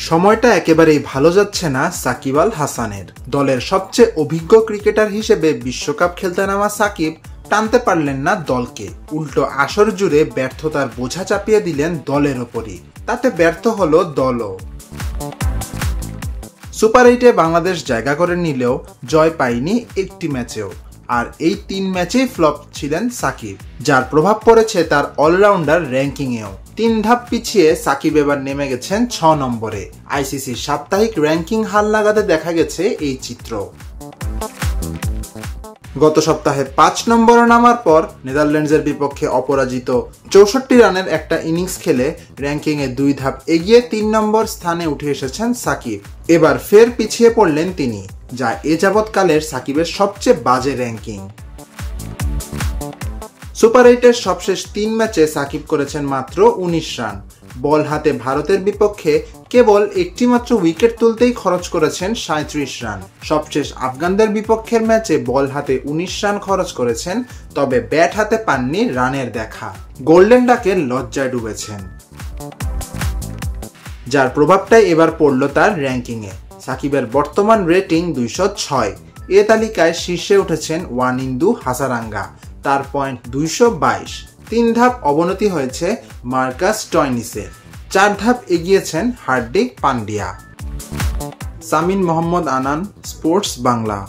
সময়টা একেবারেই ভালো যাচ্ছে না সাকিব আল হাসানের। দলের সবচেয়ে অভিজ্ঞ ক্রিকেটার হিসেবে বিশ্বকাপ খেলতে নামা সাকিব টানতে পারলেন না দলকে, উল্টো আসর জুড়ে ব্যর্থতার বোঝা চাপিয়ে দিলেন দলের ওপরই। তাতে ব্যর্থ হলো দলও। সুপার 8-এ বাংলাদেশ জায়গা করে নিলেও জয় পায়নি একটি ম্যাচেও। আর এই 3 ম্যাচেই ফ্লপ ছিলেন সাকিব, যার প্রভাব পড়েছে তার অলরাউন্ডার র্যাঙ্কিংয়েও। 3 ধাপ পিছিয়ে সাকিব এবার নেমে গেছেন 6 নম্বরে। আইসিসির সাপ্তাহিক র্যাঙ্কিং হাল লাগাতে দেখা গেছে এই চিত্র। গত সপ্তাহে 5 নম্বরে নামার পর নেদারল্যান্ডসের বিপক্ষে অপরাজিত 64 রানের একটা ইনিংস খেলে র্যাঙ্কিংয়ে 2 ধাপ এগিয়ে 3 নম্বর স্থানে উঠে এসেছেন সাকিব। এবার ফের পিছিয়ে পড়লেন তিনি, যা এ যাবৎকালের সাকিবের সবচেয়ে বাজে র্যাঙ্কিং। সুপার 8-এর সবশেষ 3 ম্যাচে সাকিব করেছেন মাত্র 19 রান। বল হাতে ভারতের বিপক্ষে কেবল একটি মাত্র উইকেট তুলতেই খরচ করেছেন 37 রান। সবশেষ আফগানদের বিপক্ষের ম্যাচে বল হাতে 19 রান খরচ করেছেন, তবে ব্যাট হাতে পাননি রানের দেখা। গোল্ডেন ডাকের লজ্জায় ডুবেছেন, যার প্রভাবটাই এবার পড়ল তার র্যাঙ্কিংয়ে। সাকিবের বর্তমান রেটিং 206। এ তালিকায় শীর্ষে উঠেছেন ওয়ানিন্দু হাসারাঙ্গা, তার পয়েন্ট 222। 3 ধাপ অবনতি হয়েছে মার্কাস স্টয়নিসের, 4 ধাপ এগিয়েছেন হার্দিক পান্ডিয়া। সামিন মোহাম্মদ আনান, স্পোর্টস বাংলা।